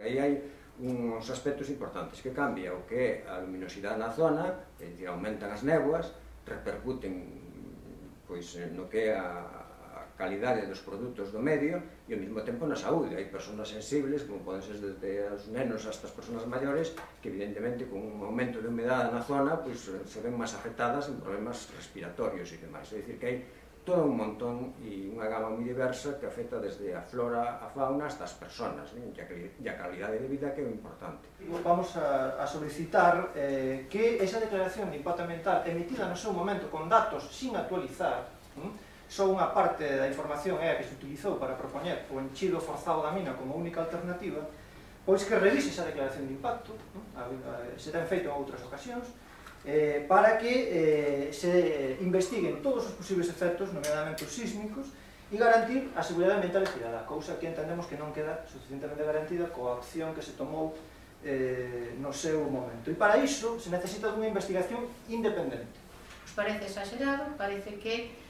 Aí hai uns aspectos importantes que cambia o que é a luminosidade na zona, é dicir, aumentan as néboas, repercuten pois, no que é a calidade dos produtos do medio e ao mesmo tempo na saúde. Hai persoas sensibles, como poden ser desde os nenos hasta as persoas maiores, que evidentemente con un aumento de humedade na zona pois, se ven máis afectadas en problemas respiratorios e demais. É dicir, que hai todo un montón e unha gama moi diversa que afecta desde a flora, a fauna, hasta as persoas, e a calidade de vida que é o importante. Vamos a solicitar que esa declaración de impacto ambiental emitida no seu momento con datos sin actualizar, só unha parte da información é a que se utilizou para propoñer o enchido forzado da mina como única alternativa, pois que revise esa declaración de impacto, se ten feito en outras ocasións, para que se investiguen todos os posibles efectos, nomeadamente os sísmicos, e garantir a seguridade ambiental expirada, cousa que entendemos que non queda suficientemente garantida coa opción que se tomou no seu momento. E para iso se necesita dunha investigación independente. Nos parece exagerado, parece que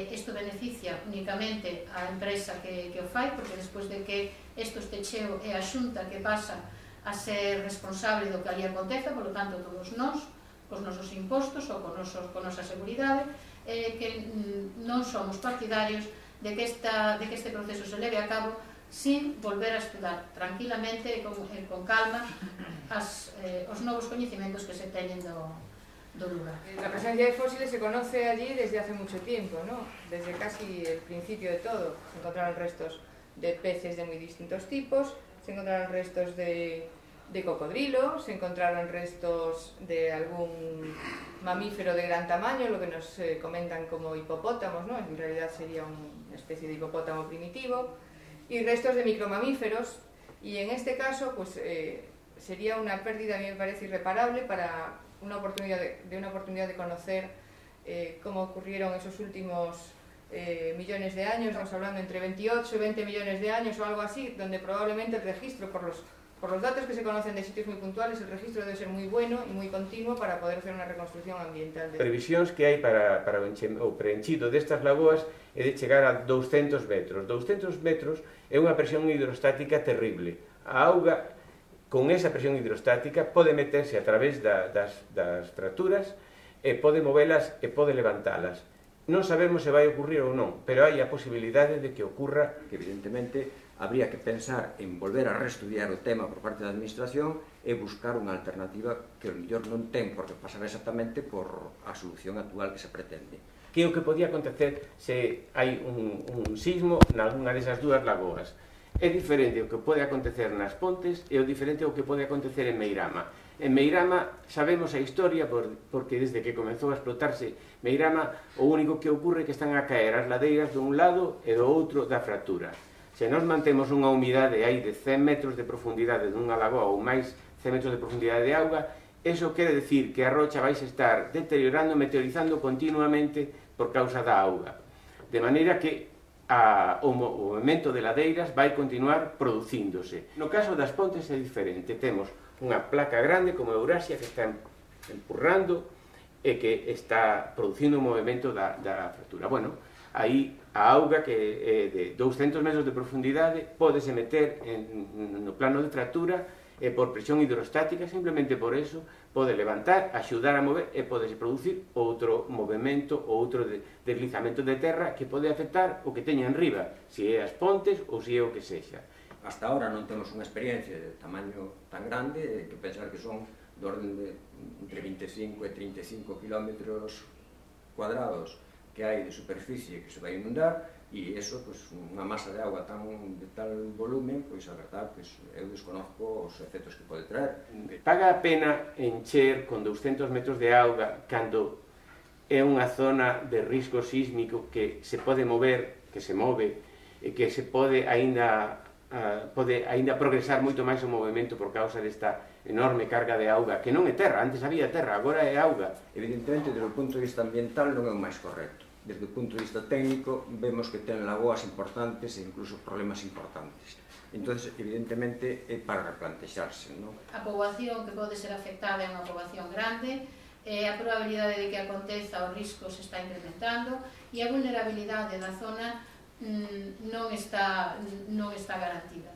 isto beneficia únicamente a empresa que o fai, porque despois de que isto este cheo é a xunta que pasa a ser responsable do que ali aconteza, por lo tanto todos nós, cos nosos impostos ou con nosa seguridade, que non somos partidarios de que este proceso se leve a cabo sin volver a estudar tranquilamente e con calma os novos coñecementos que se teñen do lugar. La presencia de fósiles se conoce allí desde hace mucho tiempo, ¿no? Desde casi el principio de todo. Se encontraron restos de peces de muy distintos tipos, se encontraron restos de cocodrilo, se encontraron restos de algún mamífero de gran tamaño, lo que nos comentan como hipopótamos, ¿no? En realidad sería una especie de hipopótamo primitivo, y restos de micromamíferos, y en este caso pues sería una pérdida, a mí me parece, irreparable para una oportunidad de conocer cómo ocurrieron esos últimos millones de años, estamos hablando entre 28 y 20 millones de años o algo así, donde probablemente el registro, por los datos que se conocen de sitios muy puntuales, el registro debe ser muy bueno y muy continuo para poder hacer una reconstrucción ambiental. Previsións que hai para o preenchido destas lagoas é de chegar a 200 metros. 200 metros é unha presión hidrostática terrible. A auga, con esa presión hidrostática, pode meterse a través das fracturas e pode movelas e pode levantalas. Non sabemos se vai ocurrir ou non, pero hai a posibilidade de que ocurra. Que evidentemente habría que pensar en volver a reestudiar o tema por parte da administración e buscar unha alternativa que o mellor non ten por que pasar exactamente por a solución actual que se pretende. Que é o que podía acontecer se hai un sismo nalgúna desas dúas lagoas. É diferente o que pode acontecer nas Pontes e o diferente o que pode acontecer en Meirama. En Meirama sabemos a historia porque desde que comezou a explotarse Meirama o único que ocurre é que están a caer as ladeiras dun lado e do outro da fractura. Se nós mantemos unha humidade aí de 100 metros de profundidade dunha lagoa ou máis 100 metros de profundidade de auga, eso quere decir que a rocha vai estar deteriorando, meteorizando continuamente por causa da auga. De maneira que o movimento de ladeiras vai continuar producíndose. No caso das Pontes é diferente. Temos unha placa grande como Eurasia que está empurrando e que está producindo un movimento da fractura. Bueno, aí a auga que é de 200 metros de profundidade pódese meter no plano de fractura e por presión hidrostática, simplemente por eso, pode levantar, axudar a mover e pode producir outro movimento ou outro deslizamento de terra que pode afectar o que teña en riba, se é as Pontes ou se é o que sexa. Hasta ahora non temos unha experiencia de tamaño tan grande que pensar que son de orden de entre 25 e 35 kilómetros cuadrados que hai de superficie que se vai inundar e eso, unha masa de auga de tal volumen, pois a verdad, eu desconozco os efectos que pode traer. Paga a pena encher con 200 metros de auga cando é unha zona de risco sísmico que se pode mover, que se move e que se pode aínda progresar moito máis o movimento por causa desta enorme carga de auga, que non é terra, antes había terra, agora é auga. Evidentemente, desde o punto de vista ambiental non é o máis correcto. Desde o punto de vista técnico, vemos que ten lagoas importantes e incluso problemas importantes. Entón, evidentemente, é para replantexarse, non? A poboación que pode ser afectada é unha poboación grande, a probabilidade de que aconteza o risco se está incrementando e a vulnerabilidade da zona non está garantida.